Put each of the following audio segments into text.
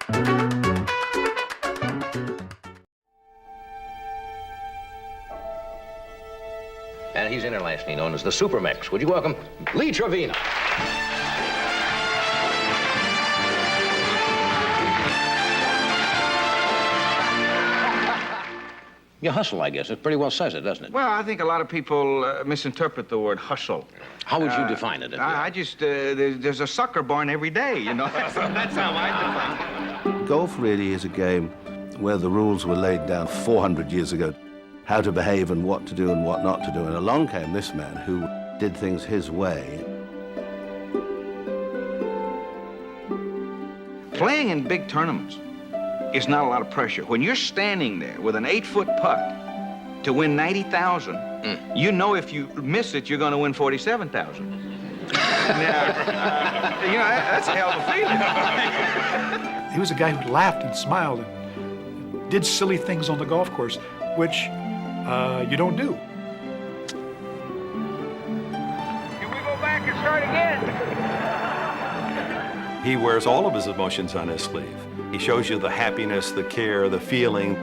And he's internationally known as the Supermex. Would you welcome Lee Trevino? You hustle, I guess. It pretty well says it, doesn't it? Well, I think a lot of people misinterpret the word hustle. How would you define it? I just, there's a sucker born every day, you know? That's how I define it. Golf really is a game where the rules were laid down 400 years ago, how to behave and what to do and what not to do. And along came this man who did things his way. Playing in big tournaments is not a lot of pressure. When you're standing there with an 8-foot putt to win 90,000, you know if you miss it, you're going to win 47,000. Now, you know, that's a hell of a feeling. He was a guy who laughed and smiled and did silly things on the golf course, which you don't do. Can we go back and start again? He wears all of his emotions on his sleeve. He shows you the happiness, the care, the feeling,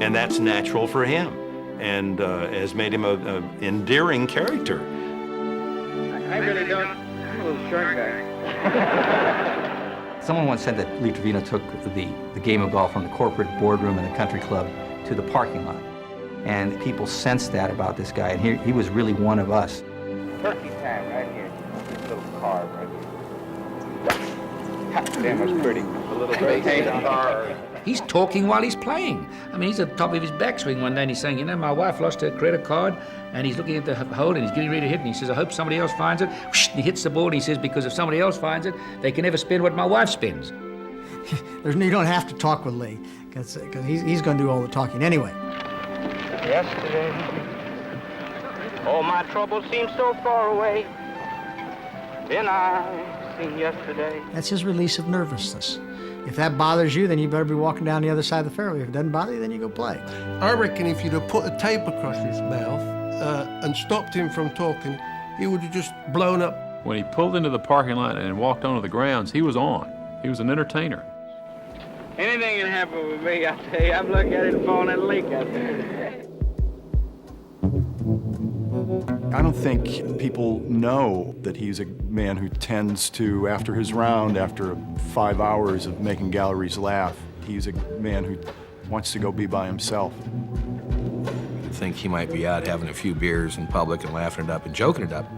and that's natural for him, and has made him an endearing character. I really don't. I'm a little short guy. Someone once said that Lee Trevino took the game of golf from the corporate boardroom in the country club to the parking lot. And people sensed that about this guy, and he was really one of us. Turkey time right here. This little card right here. Damn, that's pretty. A little vacation card. He's talking while he's playing. I mean, he's at the top of his backswing one day and he's saying, you know, my wife lost her credit card, and he's looking at the hole and he's getting ready to hit, and he says, I hope somebody else finds it. Whoosh, and he hits the ball and he says, because if somebody else finds it, they can never spend what my wife spends. You don't have to talk with Lee, because he's going to do all the talking anyway. Yesterday, all my troubles seem so far away. Then I seen yesterday. That's his release of nervousness. If that bothers you, then you better be walking down the other side of the fairway. If it doesn't bother you, then you go play. I reckon if you'd have put a tape across his mouth and stopped him from talking, he would have just blown up. When he pulled into the parking lot and walked onto the grounds, he was on. He was an entertainer. Anything can happen with me, I tell you. I'm lucky I didn't fall in that lake out there. I don't think people know that he's a man who tends to, after his round, after 5 hours of making galleries laugh, he's a man who wants to go be by himself. I think he might be out having a few beers in public and laughing it up and joking it up.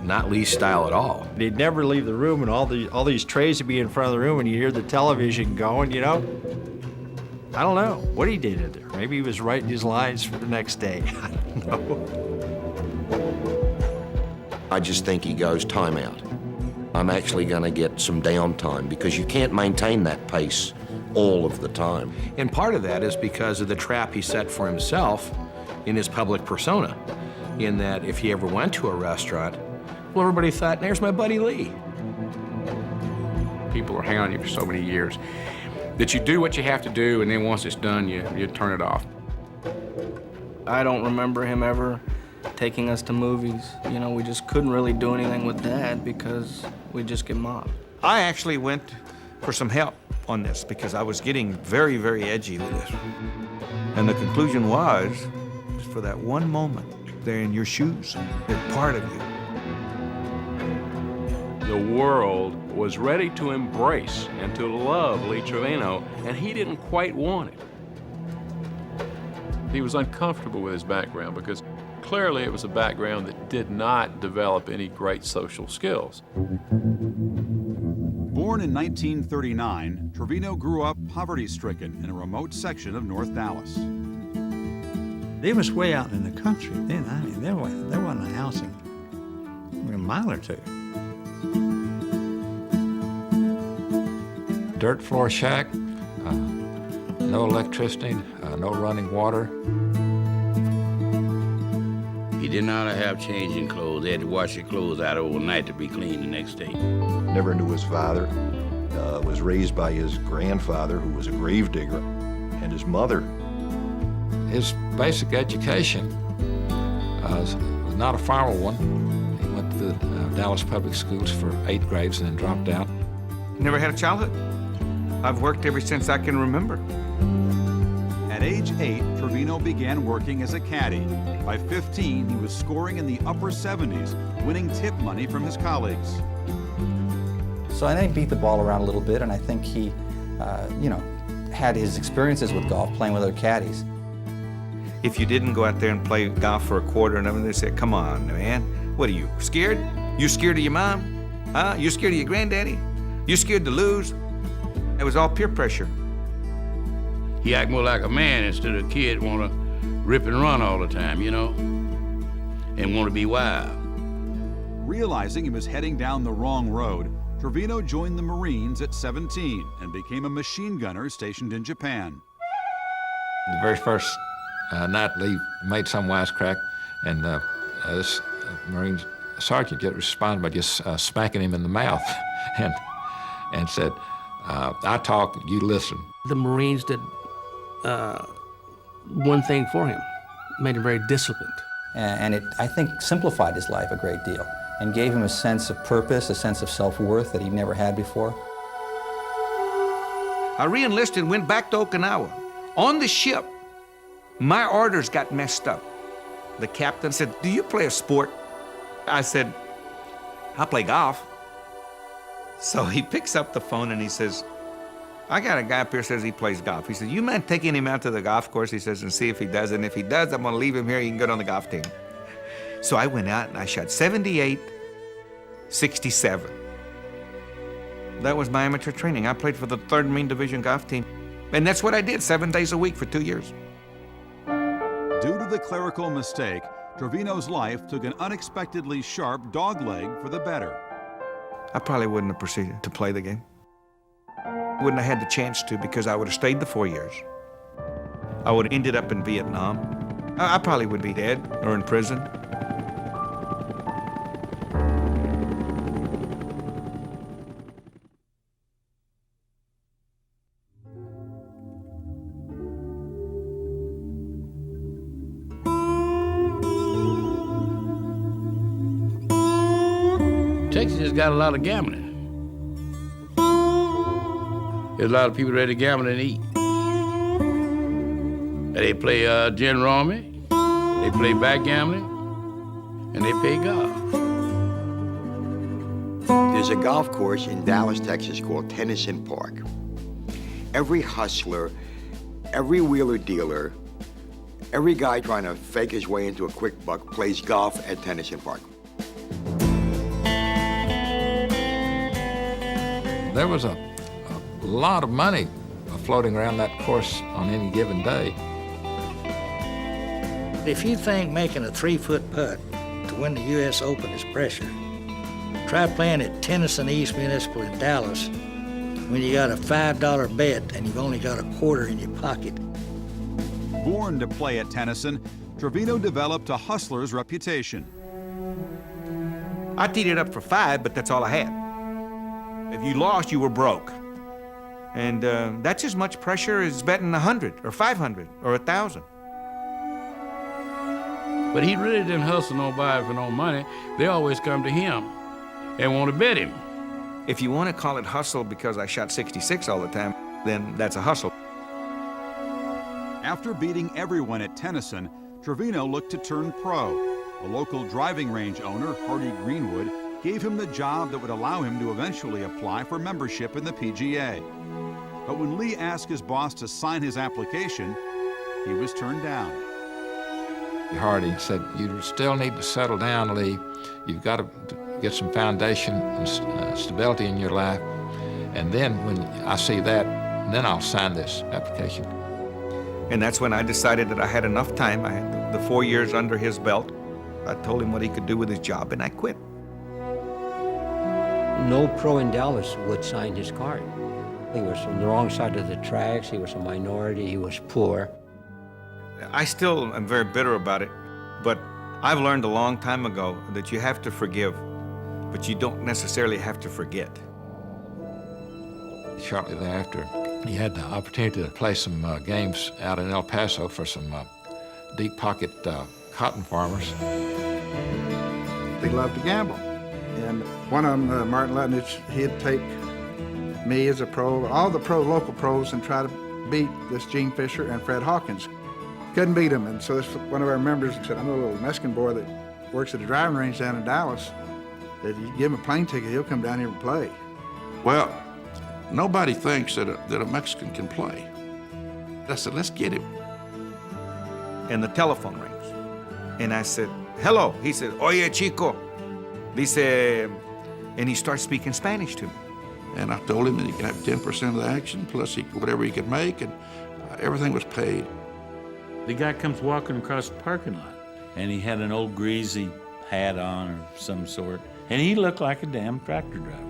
Not Lee's style at all. He'd never leave the room, and all these trays would be in front of the room, and you hear the television going, you know? I don't know what he did in there. Maybe he was writing his lines for the next day. I don't know. I just think he goes, time out. I'm actually going to get some downtime, because you can't maintain that pace all of the time. And part of that is because of the trap he set for himself in his public persona, in that if he ever went to a restaurant, well, everybody thought, there's my buddy Lee. People are hanging on you for so many years that you do what you have to do, and then once it's done, you turn it off. I don't remember him ever taking us to movies. You know, we just couldn't really do anything with Dad because we'd just get mobbed. I actually went for some help on this because I was getting very, very edgy with this. And the conclusion was, just for that one moment, they're in your shoes. They're part of you. The world was ready to embrace and to love Lee Trevino, and he didn't quite want it. He was uncomfortable with his background because clearly it was a background that did not develop any great social skills. Born in 1939, Trevino grew up poverty-stricken in a remote section of North Dallas. They was way out in the country then. I mean, there wasn't a house in a mile or two. Dirt floor shack, no electricity, no running water. He did not have changing clothes. They had to wash their clothes out overnight to be clean the next day. Never knew his father. Was raised by his grandfather, who was a gravedigger, and his mother. His basic education was not a formal one. He went to the Dallas public schools for 8th grades and then dropped out. Never had a childhood? I've worked ever since I can remember. At age 8, Trevino began working as a caddy. By 15, he was scoring in the upper 70s, winning tip money from his colleagues. So I think he beat the ball around a little bit, and I think he, had his experiences with golf playing with other caddies. If you didn't go out there and play golf for a quarter and everything, they said, come on, man, what are you, scared? You scared of your mom? Huh? You scared of your granddaddy? You scared to lose? It was all peer pressure. He act more like a man instead of a kid want to rip and run all the time, and want to be wild. Realizing he was heading down the wrong road, Trevino joined the Marines at 17 and became a machine gunner stationed in Japan. The very first night, Lee made some wisecrack, and this Marine sergeant just responded by just smacking him in the mouth and said, I talk, you listen. The Marines did one thing for him, made him very disciplined. And it, I think, simplified his life a great deal and gave him a sense of purpose, a sense of self-worth that he'd never had before. I re-enlisted and went back to Okinawa. On the ship, my orders got messed up. The captain said, do you play a sport? I said, I play golf. So he picks up the phone and he says, I got a guy up here says he plays golf. He said, you mind taking him out to the golf course? He says, and see if he does. And if he does, I'm gonna leave him here. He can get on the golf team. So I went out and I shot 78, 67. That was my amateur training. I played for the 3rd Marine Division golf team. And that's what I did, 7 days a week for 2 years. Due to the clerical mistake, Trevino's life took an unexpectedly sharp dogleg for the better. I probably wouldn't have proceeded to play the game. Wouldn't have had the chance to because I would have stayed the 4 years. I would have ended up in Vietnam. I probably would be dead or in prison. Texas has got a lot of gambling. There's a lot of people ready to gamble and eat. They play gin rummy, they play backgammon, and they play golf. There's a golf course in Dallas, Texas called Tennyson Park. Every hustler, every wheeler dealer, every guy trying to fake his way into a quick buck plays golf at Tennyson Park. There was a lot of money floating around that course on any given day. If you think making a 3-foot putt to win the U.S. Open is pressure, try playing at Tennyson East Municipal in Dallas when you got a $5 bet and you've only got a quarter in your pocket. Born to play at Tennyson, Trevino developed a hustler's reputation. I teed it up for 5, but that's all I had. If you lost, you were broke. And that's as much pressure as betting 100 or 500 or 1,000. But he really didn't hustle nobody for no money. They always come to him and want to bet him. If you want to call it hustle because I shot 66 all the time, then that's a hustle. After beating everyone at Tennyson, Trevino looked to turn pro. A local driving range owner, Hardy Greenwood, gave him the job that would allow him to eventually apply for membership in the PGA. But when Lee asked his boss to sign his application, he was turned down. Hardy said, you still need to settle down, Lee. You've got to get some foundation and stability in your life. And then when I see that, then I'll sign this application. And that's when I decided that I had enough time. I had the 4 years under his belt. I told him what he could do with his job, and I quit. No pro in Dallas would sign his card. He was on the wrong side of the tracks. He was a minority. He was poor. I still am very bitter about it, but I've learned a long time ago that you have to forgive, but you don't necessarily have to forget. Shortly thereafter, he had the opportunity to play some games out in El Paso for some deep pocket cotton farmers. They loved to gamble. And one of them, Martin Lutnich, he'd take me as a pro, all the local pros, and try to beat this Gene Fisher and Fred Hawkins. Couldn't beat them, and so this, one of our members said, I know a little Mexican boy that works at the driving range down in Dallas, that you give him a plane ticket, he'll come down here and play. Well, nobody thinks that a Mexican can play. I said, let's get him. And the telephone rings. And I said, hello. He said, oye, chico. Dice, and he starts speaking Spanish to me. And I told him that he could have 10% of the action, plus whatever he could make, and everything was paid. The guy comes walking across the parking lot, and he had an old greasy hat on or some sort, and he looked like a damn tractor driver.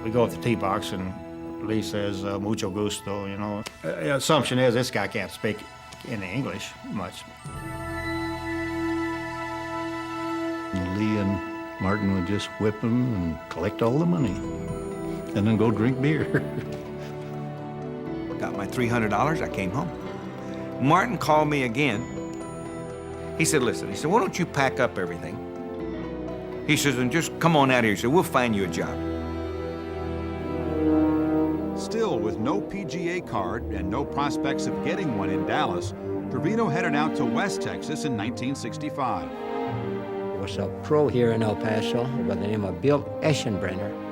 We go up to the tee box, and Lee says, mucho gusto, you know. The assumption is this guy can't speak any English much. Lee and Martin would just whip him and collect all the money, and then go drink beer. Got my $300, I came home. Martin called me again. He said, listen, he said, why don't you pack up everything? He says, and just come on out here. He said, we'll find you a job. Still with no PGA card and no prospects of getting one in Dallas, Trevino headed out to West Texas in 1965. There was a pro here in El Paso by the name of Bill Eschenbrenner.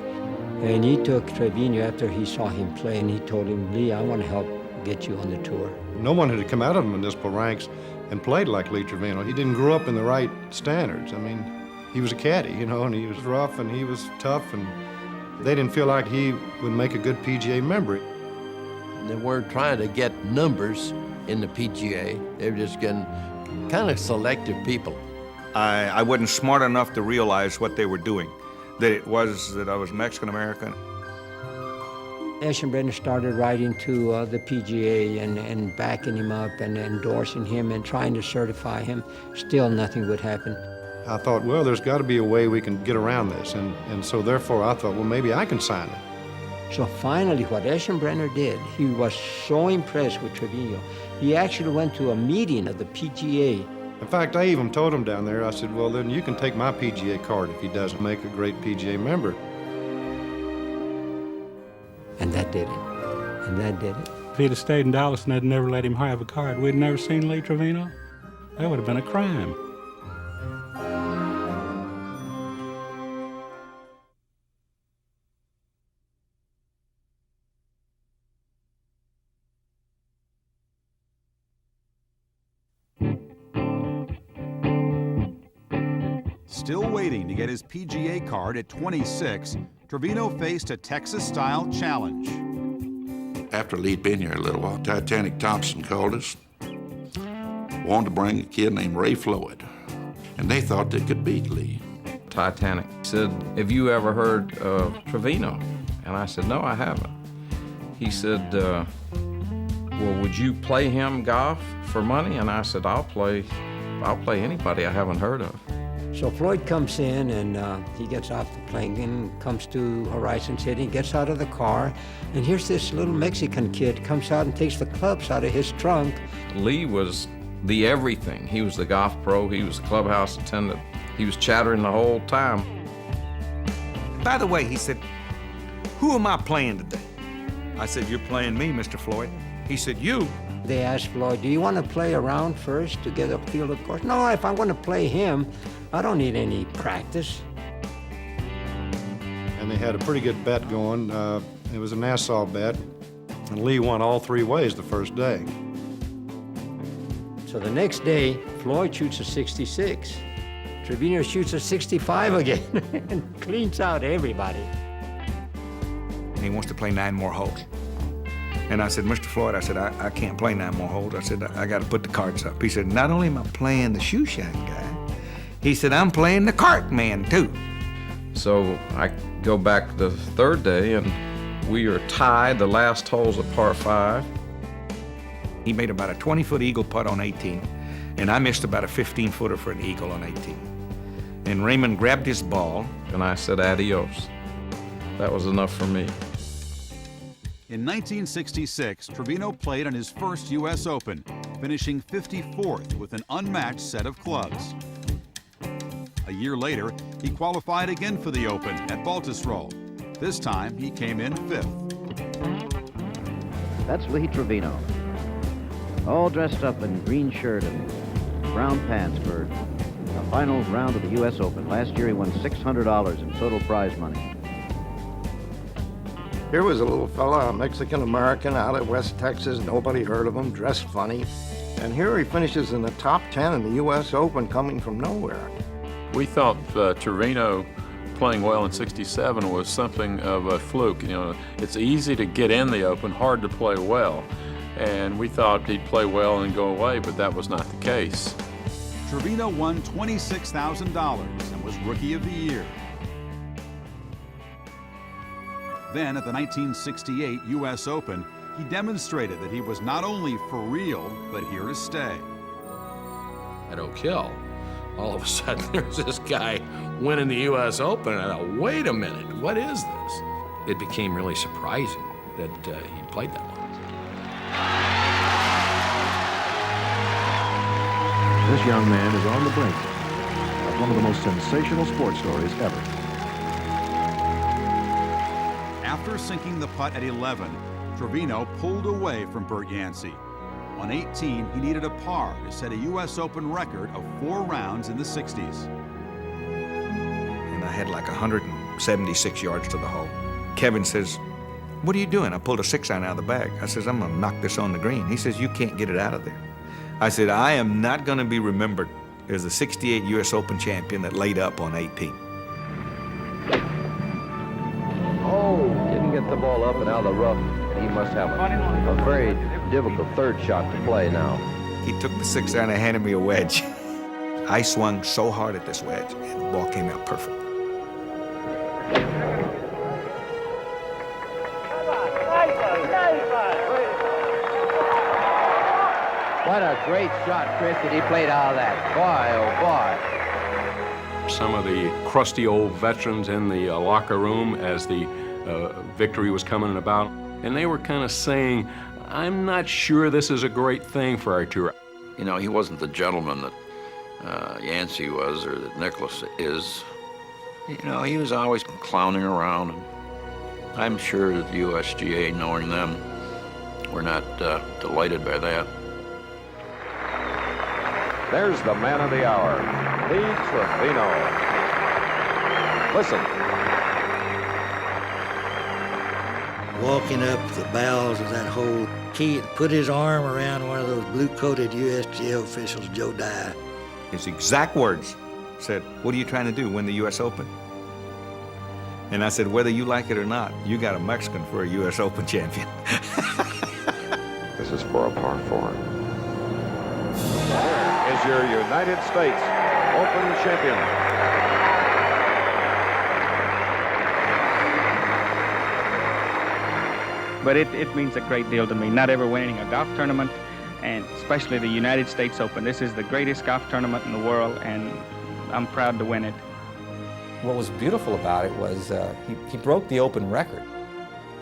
And he took Trevino after he saw him play, and he told him, Lee, I want to help get you on the tour. No one had come out of the municipal ranks and played like Lee Trevino. He didn't grow up in the right standards. I mean, he was a caddy, you know, and he was rough and he was tough, and they didn't feel like he would make a good PGA member. They weren't trying to get numbers in the PGA. They were just getting kind of selective people. I wasn't smart enough to realize what they were doing, that I was Mexican-American. Eschenbrenner started writing to the PGA and backing him up and endorsing him and trying to certify him. Still nothing would happen. I thought, well, there's got to be a way we can get around this. And so therefore I thought, well, maybe I can sign it. So finally what Eschenbrenner did, he was so impressed with Trevino, he actually went to a meeting of the PGA. In fact, I even told him down there, I said, well, then you can take my PGA card if he doesn't make a great PGA member. And that did it. And that did it. If he'd have stayed in Dallas and they'd never let him have a card, we'd never seen Lee Trevino. That would have been a crime. Still waiting to get his PGA card at 26, Trevino faced a Texas-style challenge. After Lee'd been here a little while, Titanic Thompson called us. Wanted to bring a kid named Ray Floyd, and they thought they could beat Lee. Titanic said, have you ever heard of Trevino? And I said, no, I haven't. He said, well, would you play him golf for money? And I said, I'll play anybody I haven't heard of. So Floyd comes in and he gets off the plane and comes to Horizon City, gets out of the car, and here's this little Mexican kid comes out and takes the clubs out of his trunk. Lee was the everything. He was the golf pro, he was the clubhouse attendant. He was chattering the whole time. By the way, he said, who am I playing today? I said, you're playing me, Mr. Floyd. He said, you? They asked Floyd, do you want to play around first to get a feel of course? No, if I want to play him, I don't need any practice. And they had a pretty good bet going. It was a Nassau bet, and Lee won all three ways the first day. So the next day, Floyd shoots a 66. Trevino shoots a 65 again and cleans out everybody. And he wants to play 9 more holes. And I said, Mr. Floyd, I said, I can't play 9 more holes. I said, I got to put the cards up. He said, not only am I playing the shoe shine guy, he said, I'm playing the cart man too. So I go back the third day and we are tied. The last hole's a par 5. He made about a 20-foot eagle putt on 18, and I missed about a 15-footer for an eagle on 18. And Raymond grabbed his ball, and I said, adios. That was enough for me. In 1966, Trevino played on his first U.S. Open, finishing 54th with an unmatched set of clubs. A year later, he qualified again for the Open at Baltusrol, This time, he came in 5th. That's Lee Trevino, all dressed up in green shirt and brown pants for the final round of the U.S. Open. Last year he won $600 in total prize money. Here was a little fella, a Mexican-American out of West Texas. Nobody heard of him, dressed funny. And here he finishes in the top 10 in the U.S. Open, coming from nowhere. We thought Trevino playing well in '67 was something of a fluke. You know, it's easy to get in the Open, hard to play well. And we thought he'd play well and go away, but that was not the case. Trevino won $26,000 and was Rookie of the Year. Then at the 1968 U.S. Open, he demonstrated that he was not only for real, but here to stay. At Oak Hill, all of a sudden there's this guy winning the U.S. Open, and I thought, wait a minute, what is this? It became really surprising that he played that long. This young man is on the brink of one of the most sensational sports stories ever. After sinking the putt at 11, Trevino pulled away from Bert Yancey. On 18, he needed a par to set a U.S. Open record of 4 rounds in the 60s. And I had like 176 yards to the hole. Kevin says, "What are you doing?" I pulled a 6-iron out of the bag. I says, "I'm gonna knock this on the green." He says, "You can't get it out of there." I said, "I am not gonna be remembered as the '68 U.S. Open champion that laid up on 18. Oh, didn't get the ball up and out of the rough. He must have a very difficult third shot to play now. He took the 6-iron and handed me a wedge. I swung so hard at this wedge, and the ball came out perfect. What a great shot, Chris, that he played out of that. Boy, oh boy. Some of the crusty old veterans in the locker room as the victory was coming about, and they were kind of saying, I'm not sure this is a great thing for our tour. You know, he wasn't the gentleman that Yancey was or that Nicklaus is. You know, he was always clowning around. And I'm sure that the USGA, knowing them, were not delighted by that. There's the man of the hour, Lee Trevino. Listen. Walking up the bowels of that hole, he put his arm around one of those blue-coated USGA officials, Joe Dye. His exact words said, "What are you trying to do, win the U.S. Open?" And I said, "Whether you like it or not, you got a Mexican for a U.S. Open champion." This is for a par 4. Here is your United States Open champion. But it means a great deal to me, not ever winning a golf tournament, and especially the United States Open. This is the greatest golf tournament in the world, and I'm proud to win it. What was beautiful about it was he broke the Open record.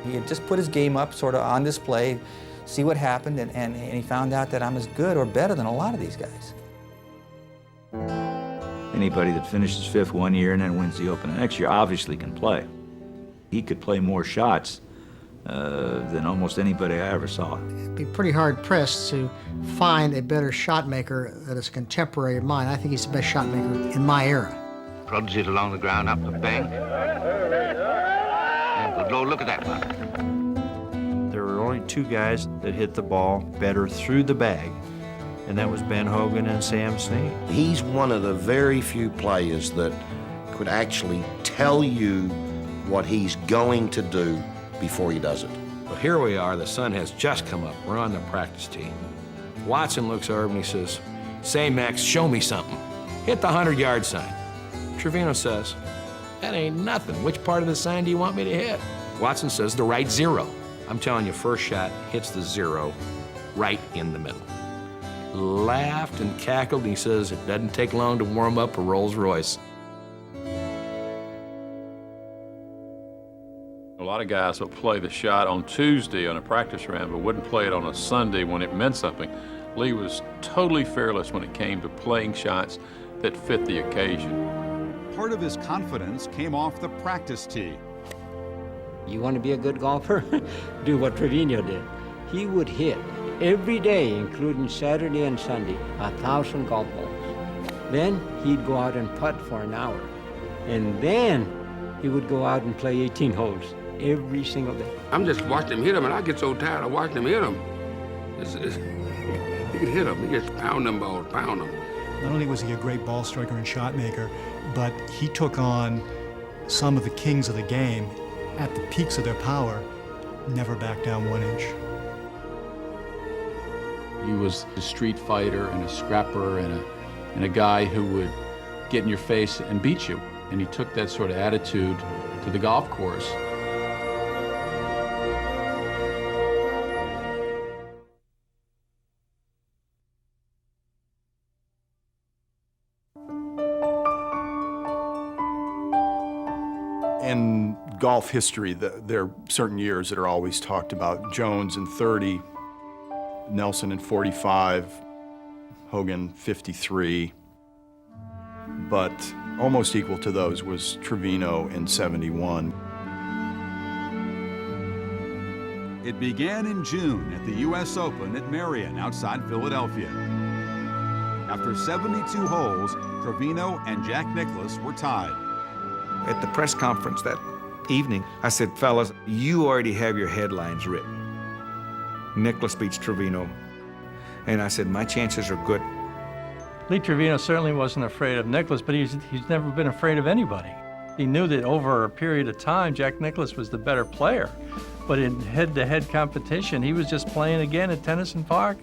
He had just put his game up sort of on display, see what happened, and he found out that I'm as good or better than a lot of these guys. Anybody that finishes 5th one year and then wins the Open the next year obviously can play. He could play more shots than almost anybody I ever saw. It'd be pretty hard-pressed to find a better shot maker that is contemporary of mine. I think he's the best shot maker in my era. Prods it along the ground up the bank. Oh, good Lord, look at that one. There were only 2 guys that hit the ball better through the bag, and that was Ben Hogan and Sam Snead. He's one of the very few players that could actually tell you what he's going to do before he does it. Well, here we are. The sun has just come up. We're on the practice tee. Watson looks over and he says, "Say, Max, show me something. Hit the 100-yard sign." Trevino says, "That ain't nothing. Which part of the sign do you want me to hit?" Watson says, "The right 0. I'm telling you, first shot hits the 0 right in the middle. Laughed and cackled, and he says, it doesn't take long to warm up a Rolls Royce. A lot of guys would play the shot on Tuesday on a practice round, but wouldn't play it on a Sunday when it meant something. Lee was totally fearless when it came to playing shots that fit the occasion. Part of his confidence came off the practice tee. You want to be a good golfer? Do what Trevino did. He would hit every day, including Saturday and Sunday, 1,000 golf balls. Then he'd go out and putt for an hour. And then he would go out and play 18 holes every single day. I'm just watching him hit them, and I get so tired of watching him hit them. He could hit them. He just pound them balls, pound them. Not only was he a great ball striker and shot maker, but he took on some of the kings of the game at the peaks of their power, never backed down 1 inch. He was a street fighter and a scrapper and a guy who would get in your face and beat you. And he took that sort of attitude to the golf course. In golf history, there are certain years that are always talked about. Jones in 30, Nelson in 45, Hogan 53. But almost equal to those was Trevino in 71. It began in June at the U.S. Open at Marion outside Philadelphia. After 72 holes, Trevino and Jack Nicklaus were tied. At the press conference that evening, I said, fellas, you already have your headlines written. Nicklaus beats Trevino. And I said, my chances are good. Lee Trevino certainly wasn't afraid of Nicklaus, but he's never been afraid of anybody. He knew that over a period of time, Jack Nicklaus was the better player. But in head-to-head competition, he was just playing again at Tennyson Park.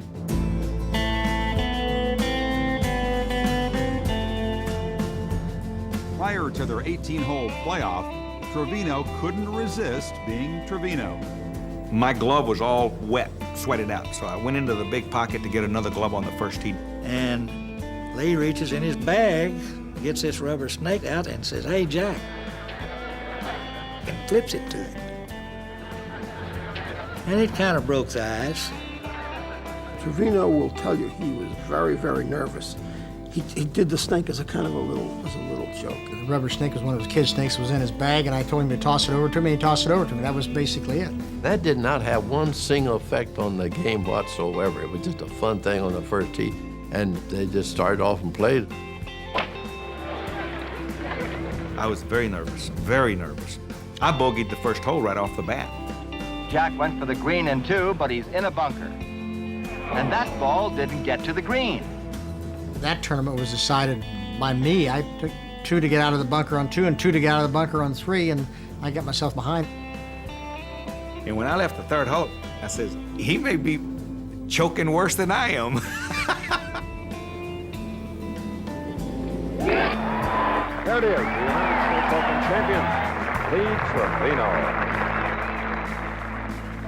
Prior to their 18-hole playoff, Trevino couldn't resist being Trevino. My glove was all wet, sweated out, so I went into the big pocket to get another glove on the first tee. And Lee reaches in his bag, gets this rubber snake out and says, "Hey, Jack," and flips it to him. And it kind of broke the ice. Trevino will tell you he was very, very nervous. He did the snake as a kind of a little joke. The rubber snake was one of his kids' snakes. It was in his bag, and I told him to toss it over to me. He tossed it over to me. That was basically it. That did not have one single effect on the game whatsoever. It was just a fun thing on the first tee, and they just started off and played. I was very nervous, very nervous. I bogeyed the first hole right off the bat. Jack went for the green in 2, but he's in a bunker. And that ball didn't get to the green. That tournament was decided by me. I took 2 to get out of the bunker on 2 and 2 to get out of the bunker on 3, and I got myself behind. And when I left the third hole, I says, he may be choking worse than I am. There it is, the United States Open champion, Lee Trevino.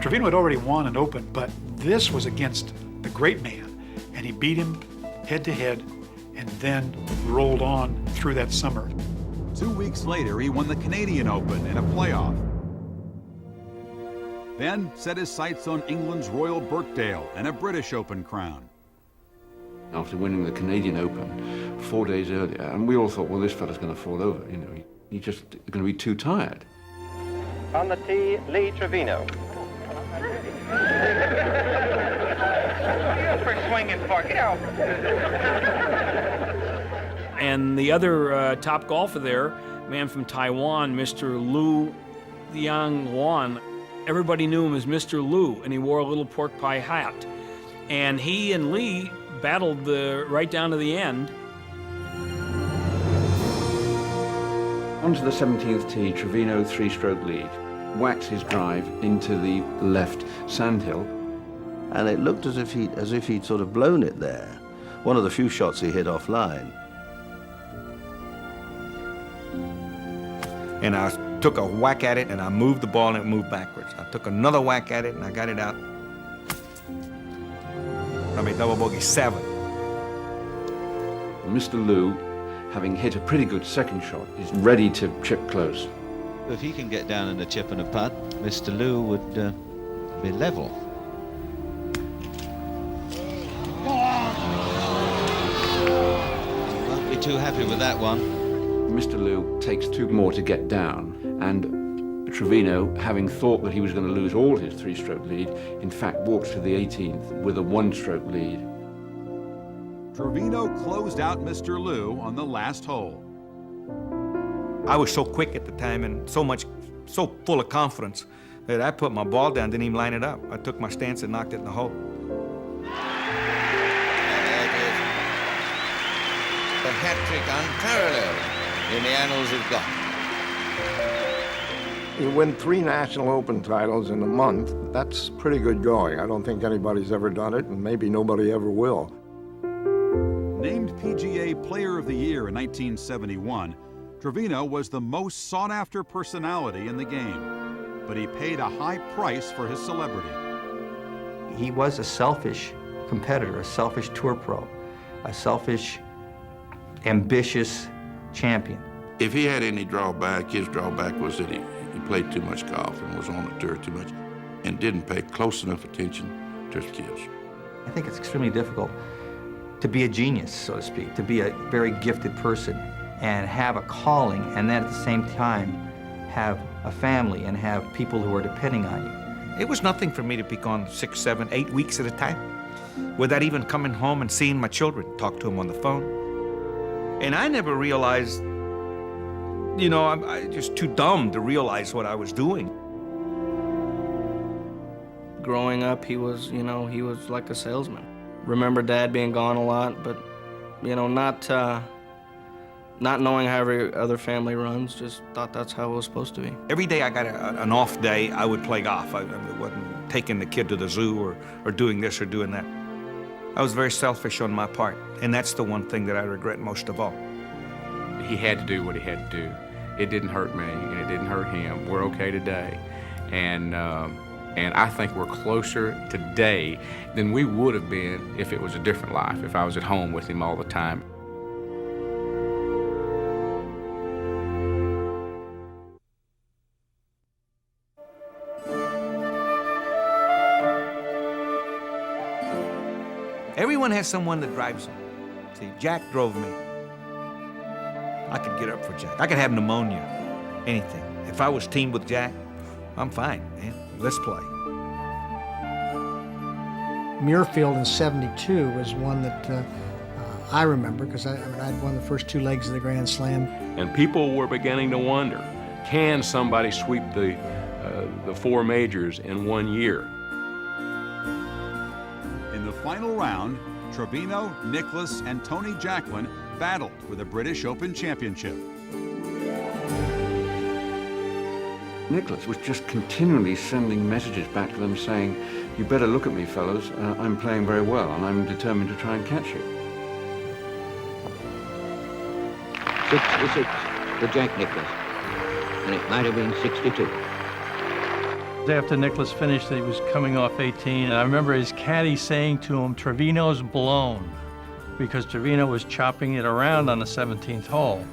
Trevino had already won an Open, but this was against the great man, and he beat him head-to-head and then rolled on through that summer. 2 weeks later, he won the Canadian Open in a playoff. Then set his sights on England's Royal Birkdale and a British Open crown. After winning the Canadian Open 4 days earlier, and we all thought, well, this fella's going to fall over. You know, he's just going to be too tired. On the tee, Lee Trevino. For swinging for get out. And the other top golfer there, man from Taiwan, Mr. Lu Liang Wan, everybody knew him as Mr. Lu, and he wore a little pork pie hat. And he and Lee battled right down to the end. Onto the 17th tee, Trevino 3-stroke lead. Whacks his drive into the left sandhill. And it looked as if he'd sort of blown it there. One of the few shots he hit offline. And I took a whack at it, and I moved the ball, and it moved backwards. I took another whack at it, and I got it out. I made double bogey 7. Mr. Lu, having hit a pretty good second shot, is ready to chip close. If he can get down in a chip and a putt, Mr. Lu would be level. Won't be too happy with that one. Mr. Lu takes 2 more to get down, and Trevino, having thought that he was going to lose all his three-stroke lead, in fact walks to the 18th with a one-stroke lead. Trevino closed out Mr. Liu on the last hole. I was so quick at the time and so full of confidence that I put my ball down, didn't even line it up. I took my stance and knocked it in the hole. A hat-trick unparalleled in the annals of golf. You win 3 National Open titles in a month. That's pretty good going. I don't think anybody's ever done it, and maybe nobody ever will. Named PGA Player of the Year in 1971, Trevino was the most sought-after personality in the game, but he paid a high price for his celebrity. He was a selfish competitor, a selfish tour pro, a selfish, ambitious champion. If he had any drawback, his drawback was that he played too much golf and was on the tour too much and didn't pay close enough attention to his kids. I think it's extremely difficult to be a genius, so to speak, to be a very gifted person and have a calling and then at the same time have a family and have people who are depending on you. It was nothing for me to be gone 6, 7, 8 weeks at a time without even coming home and seeing my children, talk to them on the phone. And I never realized, you know, I'm just too dumb to realize what I was doing. Growing up, he was like a salesman. Remember Dad being gone a lot, but, you know, not knowing how every other family runs, just thought that's how it was supposed to be. Every day I got an off day, I would play golf. I wasn't taking the kid to the zoo or doing this or doing that. I was very selfish on my part, and that's the one thing that I regret most of all. He had to do what he had to do. It didn't hurt me, and it didn't hurt him. We're okay today. And I think we're closer today than we would have been if it was a different life, if I was at home with him all the time. Everyone has someone that drives them. See, Jack drove me. I could get up for Jack. I could have pneumonia, anything. If I was teamed with Jack, I'm fine, man. Let's play. Muirfield in '72 was one that I remember because I had won the first 2 legs of the Grand Slam. And people were beginning to wonder, can somebody sweep the 4 majors in 1 year? In the final round, Trevino, Nicklaus, and Tony Jacklin battled for the British Open Championship. Nicklaus was just continually sending messages back to them saying, you better look at me, fellows, I'm playing very well and I'm determined to try and catch you. 66 for Jack Nicklaus, and it might have been 62. After Nicklaus finished, he was coming off 18, and I remember his caddy saying to him, "Trevino's blown," because Trevino was chopping it around on the 17th hole.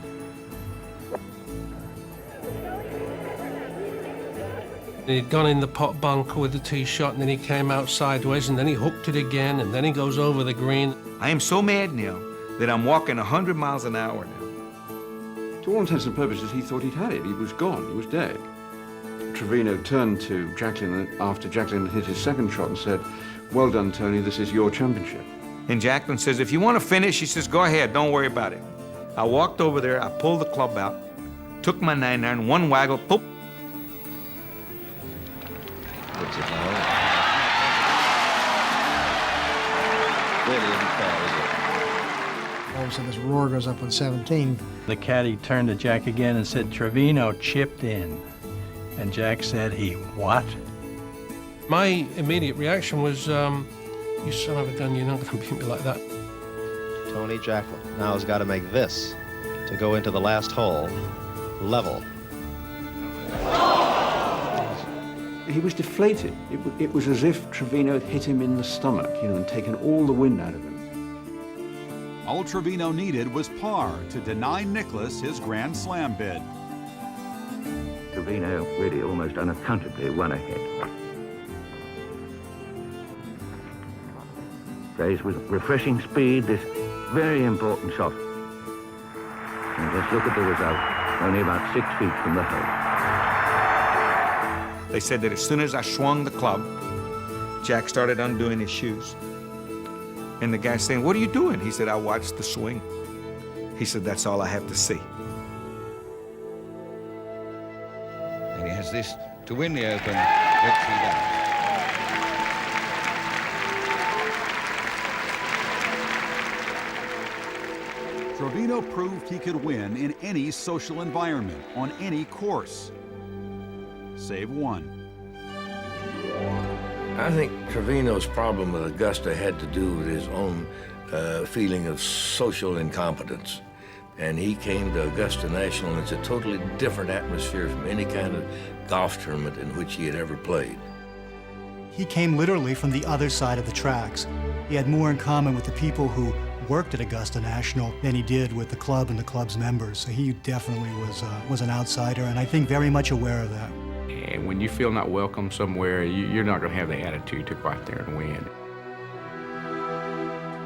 He'd gone in the pot bunker with the tee shot, and then he came out sideways, and then he hooked it again, and then he goes over the green. I am so mad now that I'm walking 100 miles an hour now. To all intents and purposes, he thought he'd had it. He was gone. He was dead. Trevino turned to Jacklin after Jacklin hit his second shot and said, well done, Tony, this is your championship. And Jacklin says, if you want to finish, he says, go ahead, don't worry about it. I walked over there, I pulled the club out, took my 9-iron, one waggle, poop. Puts it now. Really isn't fair, is it? All of a sudden, this roar goes up on 17. The caddy turned to Jack again and said, Trevino chipped in. And Jack said, he what? My immediate reaction was, you son of a gun, you're not going to beat me like that. Tony Jacklin now has got to make this to go into the last hole level. He was deflated. It was as if Trevino had hit him in the stomach, and taken all the wind out of him. All Trevino needed was par to deny Nicklaus his Grand Slam bid. Trevino really almost unaccountably won ahead. Plays with refreshing speed this very important shot. And just look at the result, only about 6 feet from the hole. They said that as soon as I swung the club, Jack started undoing his shoes. And the guy's saying, "What are you doing?" He said, "I watched the swing." He said, "That's all I have to see." And he has this to win the Open, which he does. Trevino proved he could win in any social environment, on any course, save one. I think Trevino's problem with Augusta had to do with his own feeling of social incompetence. And he came to Augusta National, and it's a totally different atmosphere from any kind of golf tournament in which he had ever played. He came literally from the other side of the tracks. He had more in common with the people who worked at Augusta National than he did with the club and the club's members. So he definitely was an outsider, and I think very much aware of that. And when you feel not welcome somewhere, you're not going to have the attitude to go out there and win.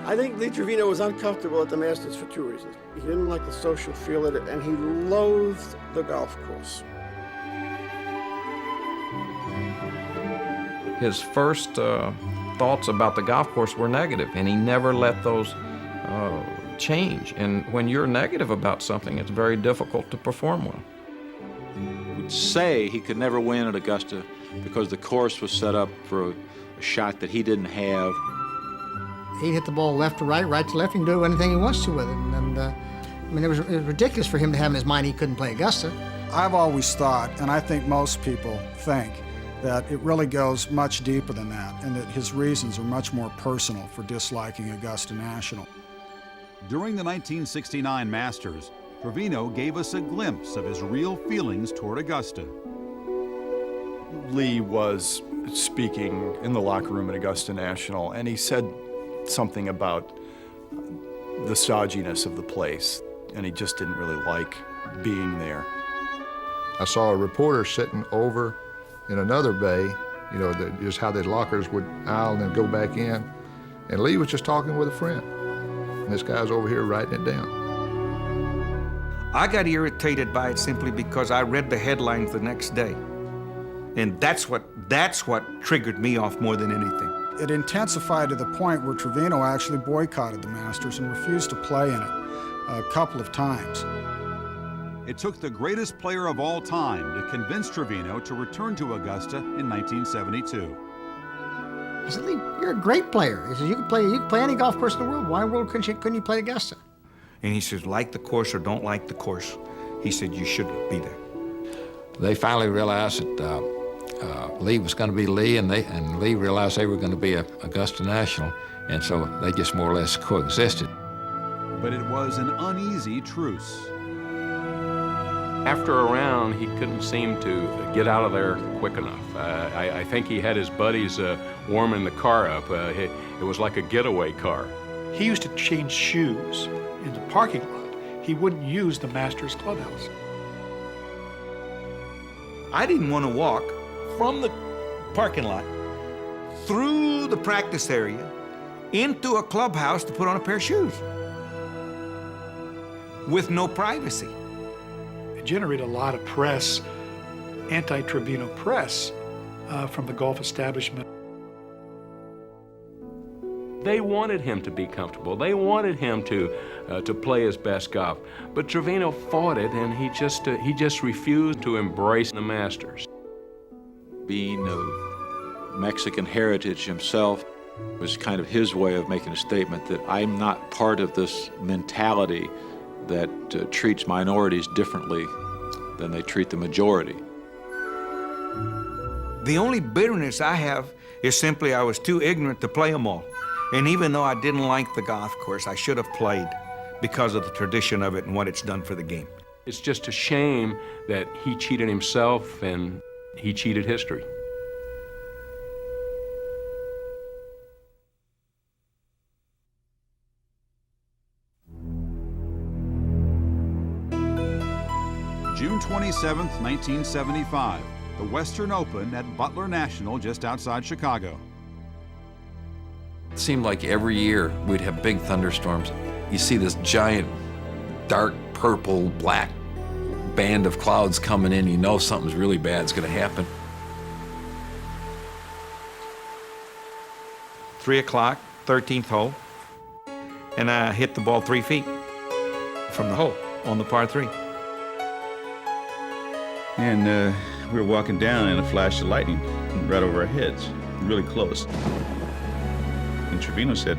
I think Lee Trevino was uncomfortable at the Masters for two reasons. He didn't like the social feel of it, and he loathed the golf course. His first thoughts about the golf course were negative, and he never let those change. And when you're negative about something, it's very difficult to perform well. Would say he could never win at Augusta because the course was set up for a shot that he didn't have. He'd hit the ball left to right, right to left. He can do anything he wants to with it. And I mean, it was ridiculous for him to have in his mind he couldn't play Augusta. I've always thought, and I think most people think, that it really goes much deeper than that, and that his reasons are much more personal for disliking Augusta National. During the 1969 Masters, Trevino gave us a glimpse of his real feelings toward Augusta. Lee was speaking in the locker room at Augusta National, and he said something about the stodginess of the place, and he just didn't really like being there. I saw a reporter sitting over in another bay, you know, just how the lockers would aisle and then go back in. And Lee was just talking with a friend. And this guy's over here writing it down. I got irritated by it simply because I read the headlines the next day. And that's what triggered me off more than anything. It intensified to the point where Trevino actually boycotted the Masters and refused to play in it a couple of times. It took the greatest player of all time to convince Trevino to return to Augusta in 1972. He said, "Lee, you're a great player." He said, you can play any golf course in the world. Why in the world couldn't you play Augusta?" And he says, "Like the course or don't like the course," he said, "you shouldn't be there." They finally realized that Lee was going to be Lee, and Lee realized they were going to be Augusta National, and so they just more or less coexisted. But it was an uneasy truce. After a round, he couldn't seem to get out of there quick enough. I think he had his buddies warming the car up. It was like a getaway car. He used to change shoes in the parking lot. He wouldn't use the Masters clubhouse. I didn't want to walk from the parking lot through the practice area into a clubhouse to put on a pair of shoes with no privacy. It generated a lot of press, anti-Trevino press, from the golf establishment. They wanted him to be comfortable. They wanted him to play his best golf. But Trevino fought it, and he just refused to embrace the Masters. Being of Mexican heritage himself was kind of his way of making a statement that I'm not part of this mentality that treats minorities differently than they treat the majority. The only bitterness I have is simply I was too ignorant to play them all. And even though I didn't like the golf course, I should have played because of the tradition of it and what it's done for the game. It's just a shame that he cheated himself and he cheated history. June 27th, 1975, the Western Open at Butler National just outside Chicago. It seemed like every year we'd have big thunderstorms. You see this giant, dark purple, black band of clouds coming in. You know something's really bad's going to happen. 3 o'clock, 13th hole, and I hit the ball 3 feet from the hole on the par 3. And we were walking down and a flash of lightning right over our heads, really close. And Trevino said,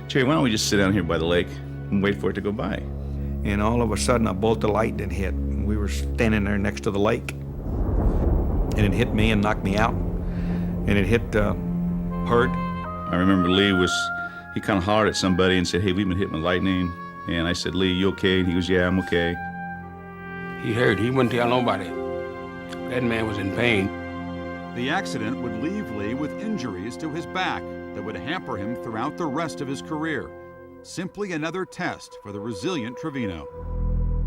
"Jerry, why don't we just sit down here by the lake and wait for it to go by?" And all of a sudden, a bolt of lightning hit. We were standing there next to the lake, and it hit me and knocked me out. And it hit Hurd. I remember he kind of hollered at somebody and said, "Hey, we've been hit with lightning." And I said, "Lee, you okay?" And he goes, "Yeah, I'm okay." He heard. He wouldn't tell nobody. That man was in pain. The accident would leave Lee with injuries to his back that would hamper him throughout the rest of his career. Simply another test for the resilient Trevino.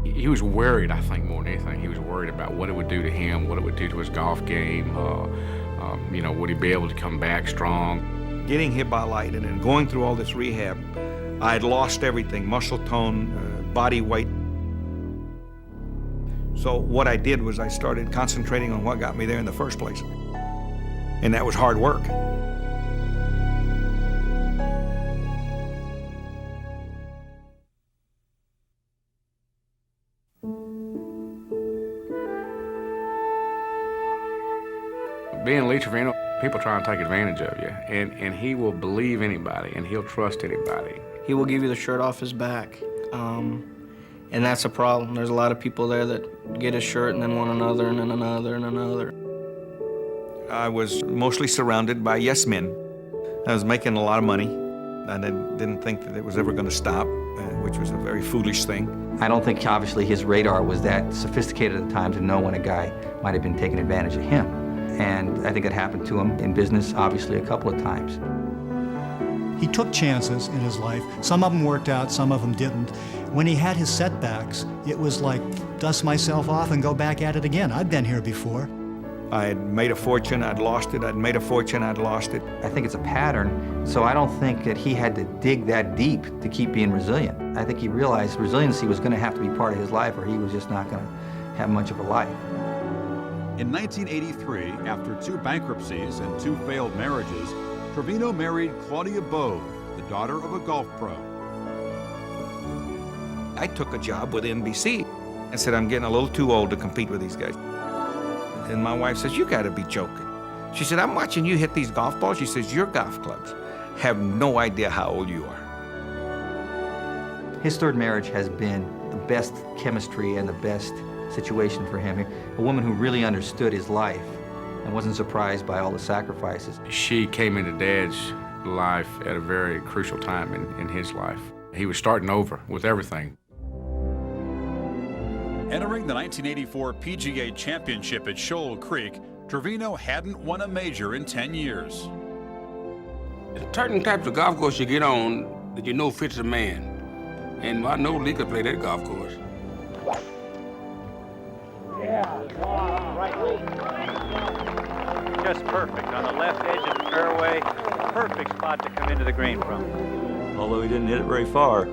He was worried, I think, more than anything. He was worried about what it would do to him, what it would do to his golf game. Would he be able to come back strong? Getting hit by lightning and going through all this rehab, I had lost everything, muscle tone, body weight. So what I did was I started concentrating on what got me there in the first place. And that was hard work. Being Lee Trevino, people try and take advantage of you, and he will believe anybody, and he'll trust anybody. He will give you the shirt off his back, and that's a problem. There's a lot of people there that get a shirt and then want another and then another and another. I was mostly surrounded by yes men. I was making a lot of money. I didn't think that it was ever going to stop, which was a very foolish thing. I don't think, obviously, his radar was that sophisticated at the time to know when a guy might have been taking advantage of him. And I think it happened to him in business, obviously, a couple of times. He took chances in his life. Some of them worked out, some of them didn't. When he had his setbacks, it was like, dust myself off and go back at it again. I've been here before. I had made a fortune, I'd lost it. I'd made a fortune, I'd lost it. I think it's a pattern, so I don't think that he had to dig that deep to keep being resilient. I think he realized resiliency was going to have to be part of his life, or he was just not going to have much of a life. In 1983, after 2 bankruptcies and 2 failed marriages, Trevino married Claudia Bove, the daughter of a golf pro. I took a job with NBC. I said, I'm getting a little too old to compete with these guys. And my wife says, you gotta be joking. She said, I'm watching you hit these golf balls. She says, your golf clubs have no idea how old you are. His third marriage has been the best chemistry and the best situation for him. A woman who really understood his life and wasn't surprised by all the sacrifices. She came into Dad's life at a very crucial time in his life. He was starting over with everything. Entering the 1984 PGA Championship at Shoal Creek, Trevino hadn't won a major in 10 years. There's certain types of golf course you get on that you know fits a man. And I know Lee could play that golf course. Just perfect on the left edge of the fairway. Perfect spot to come into the green from. Although he didn't hit it very far,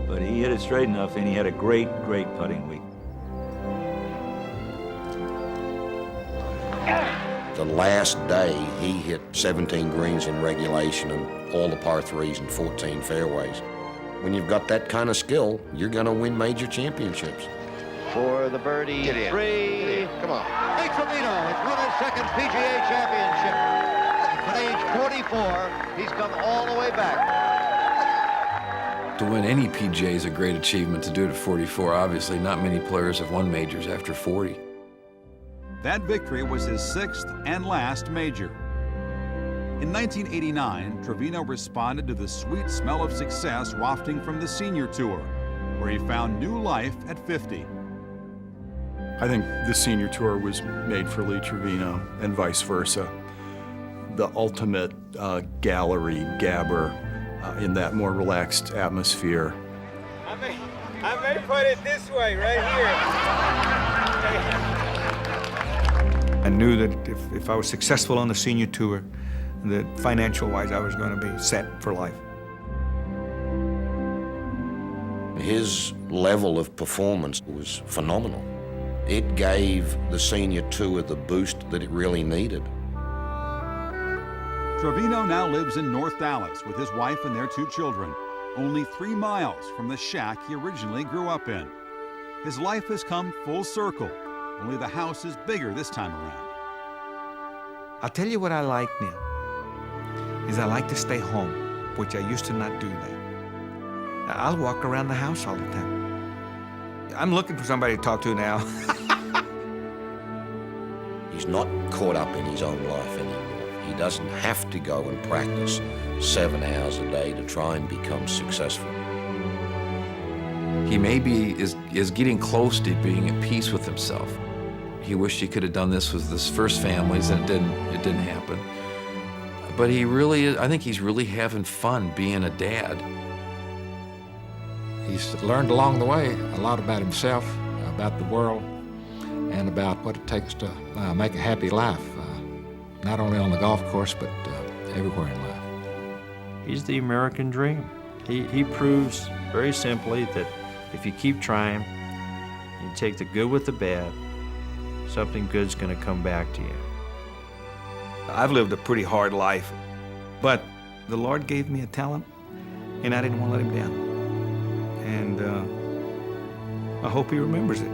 but he hit it straight enough, and he had a great putting week. The last day, he hit 17 greens in regulation and all the par 3s and 14 fairways. When you've got that kind of skill, you're going to win major championships. For the birdie, Get in. 3. Come on. Lee Trevino has won his second PGA championship. At age 44, he's come all the way back. To win any PGA is a great achievement. To do it at 44, obviously, not many players have won majors after 40. That victory was his 6th and last major. In 1989, Trevino responded to the sweet smell of success wafting from the senior tour, where he found new life at 50. I think the senior tour was made for Lee Trevino and vice versa. The ultimate gallery gabber in that more relaxed atmosphere. I may put it this way, right here. I knew that if I was successful on the senior tour, that financial-wise I was going to be set for life. His level of performance was phenomenal. It gave the senior tour the boost that it really needed. Trevino now lives in North Dallas with his wife and their 2 children, only 3 miles from the shack he originally grew up in. His life has come full circle, only the house is bigger this time around. I'll tell you what I like now, is I like to stay home, which I used to not do that. I'll walk around the house all the time. I'm looking for somebody to talk to now. He's not caught up in his own life anymore. He doesn't have to go and practice 7 hours a day to try and become successful. He maybe is getting close to being at peace with himself. He wished he could have done this with his first families, and it didn't happen. But he really is, I think he's really having fun being a dad. He's learned along the way a lot about himself, about the world, and about what it takes to make a happy life, not only on the golf course, but everywhere in life. He's the American dream. He proves very simply that if you keep trying, you take the good with the bad, something good's gonna come back to you. I've lived a pretty hard life, but the Lord gave me a talent, and I didn't want to let him down. And I hope he remembers it.